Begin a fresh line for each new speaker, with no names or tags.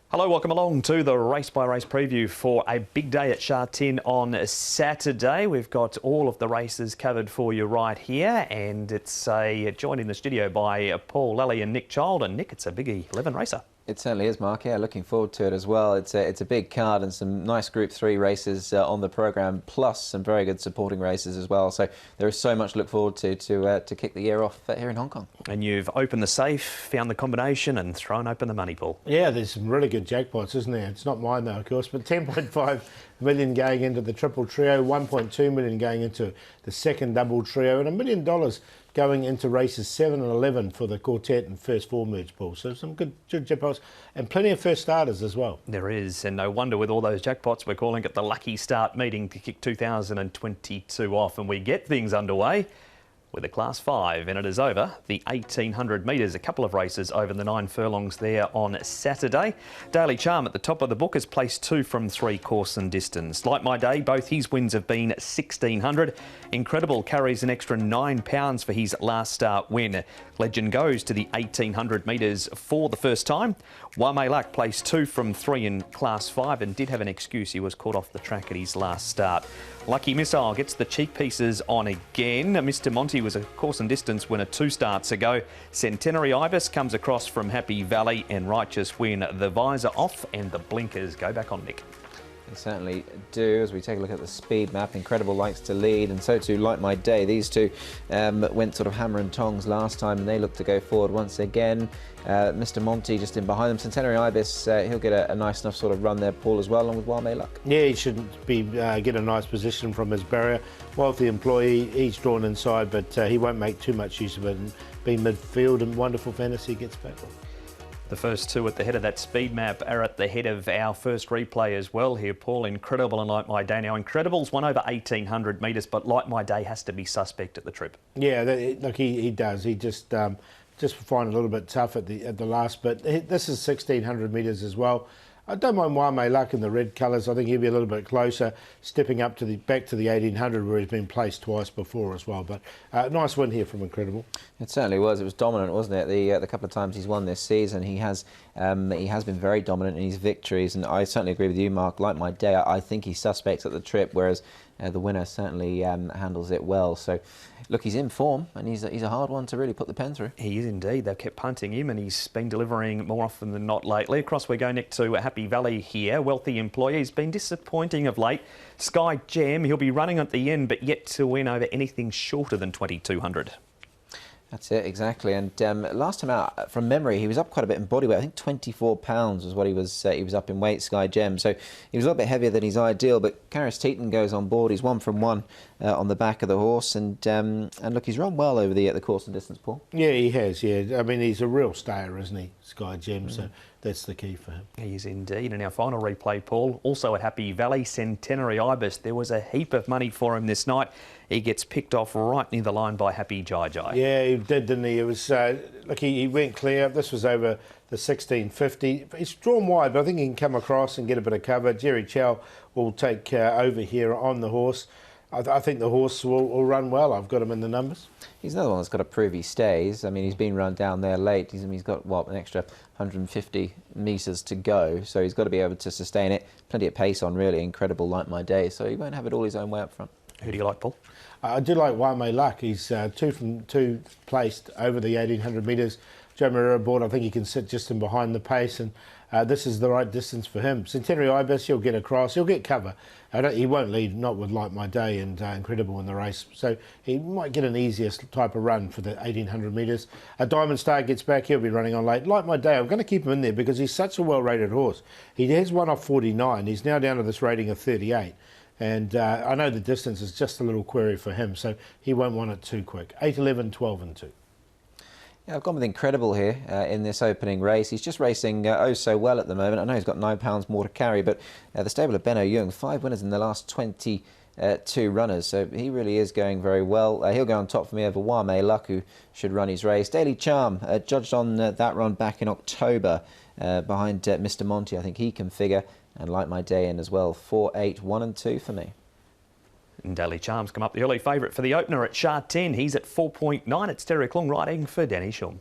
Hello, welcome along to the race by race preview for a big day at Sha Tin on Saturday. We've got all of the races covered for you right here, and it's joined in the studio by Paul Lally and Nick Child. And Nick, it's a biggie 11 racer.
It certainly is, Mark. Yeah, looking forward to it as well. It's a big card and some nice Group 3 races on the programme, plus some very good supporting races as well. So there is so much to look forward to kick the year off here in Hong Kong. And
you've opened the safe, found the combination and thrown open the money, Paul.
Yeah, there's some really good jackpots, isn't there? It's not mine though, of course, but 10.5 million going into the triple trio, 1.2 million going into the second double trio, and $1 million going into races 7 and 11 for the quartet and first four merge pool. So some good jackpots and plenty of first starters as well.
There is, and no wonder with all those jackpots, we're calling it the Lucky Start meeting to kick 2022 off, and we get things underway with a Class 5, and it is over the 1,800 metres. A couple of races over the 9 furlongs there on Saturday. Daily Charm at the top of the book has placed 2 from 3 course and distance. Like My Day, both his wins have been 1,600. Incredible carries an extra £9 for his last start win. Legend goes to the 1,800 metres for the first time. Wame Luck placed 2 from 3 in Class 5 and did have an excuse. He was caught off the track at his last start. Lucky Missile gets the cheek pieces on again. Mr. Monty was a course and distance winner 2 starts ago. Centenary Ibis comes across from Happy Valley, and Righteous win the visor off and the blinkers go back on Nick.
They certainly do. As we take a look at the speed map, Incredible likes to lead, and so too Like My Day. These two went sort of hammer and tongs last time, and they look to go forward once again. Mr. Monty just in behind them. Centenary Ibis, he'll get a nice enough sort of run there, Paul, as well, along with Wame Luck.
Yeah, he should be get a nice position from his barrier. Wealthy employee, he's drawn inside, but he won't make too much use of it and be midfield, and Wonderful Fantasy gets back on.
The first two at the head of that speed map are at the head of our first replay as well here, Paul. Incredible and Like My Day. Now, Incredible's won over 1,800 metres, but Like My Day has to be suspect at the trip.
Yeah, look, he does. He just find it a little bit tough at the last bit. This is 1,600 metres as well. I don't mind Wame Luck in the red colours. I think he'll be a little bit closer, stepping up to back to the 1,800 where he's been placed twice before as well. But nice win here from Incredible.
It certainly was. It was dominant, wasn't it? The couple of times he's won this season, he has been very dominant in his victories. And I certainly agree with you, Mark. Like My Day, I think he's suspect at the trip, whereas the winner certainly handles it well. So, look, he's in form, and he's a hard one to really put the pen through.
He is indeed. They've kept punting him, and he's been delivering more often than not lately. Across we go, Nick, to Happy Valley here. Wealthy employee. He's been disappointing of late. Sky Gem, he'll be running at the end, but yet to win over anything shorter than 2,200.
That's it, exactly. And last time out, from memory, he was up quite a bit in body weight. I think 24 pounds was what he was up in weight, Sky Gem. So he was a little bit heavier than his ideal, but Sha Tin goes on board. He's 1 from 1 on the back of the horse. And look, he's run well over the course and distance, Paul.
Yeah, he has, yeah. I mean, he's a real stayer, isn't he, Sky Gem? So that's the key for him.
He is indeed. And our final replay, Paul, also at Happy Valley, Centenary Ibis. There was a heap of money for him this night. He gets picked off right near the line by Happy Jai Jai.
Yeah, he did, didn't he? It was, look, he went clear. This was over the 1,650. He's drawn wide, but I think he can come across and get a bit of cover. Jerry Chow will take over here on the horse. I think the horse will run well. I've got him in the numbers.
He's another one that's got to prove he stays. I mean, he's been run down there late. He's got, what, an extra 150 metres to go. So he's got to be able to sustain it. Plenty of pace on, really. Incredible, Like My Day. So he won't have it all his own way up front.
Who do you like, Paul?
I do like Wame Luck. He's 2 from 2 placed over the 1,800 metres. Joe Marrero aboard. I think he can sit just in behind the pace, and this is the right distance for him. Centenary Ibis, he'll get across. He'll get cover. He won't lead, not with Like My Day and Incredible in the race. So he might get an easier type of run for the 1,800 metres. Diamond Star gets back. He'll be running on late. Like My Day, I'm going to keep him in there because he's such a well-rated horse. He has won off 49. He's now down to this rating of 38. And I know the distance is just a little query for him, so he won't want it too quick. 8, 11, 12 and 2.
Yeah, I've gone with Incredible here in this opening race. He's just racing oh so well at the moment. I know he's got £9 more to carry, but the stable of Benno Jung, 5 winners in the last 22 runners, so he really is going very well. He'll go on top for me over Wame Luck, who should run his race. Daily Charm, judged on that run back in October behind Mr. Monty. I think he can figure, and Like My Day in as well. 4, 8, 1 and 2 for me.
And Daily Charms come up the early favourite for the opener at Sha Tin. He's at 4.9. It's Terry Klung riding for Danny Shum.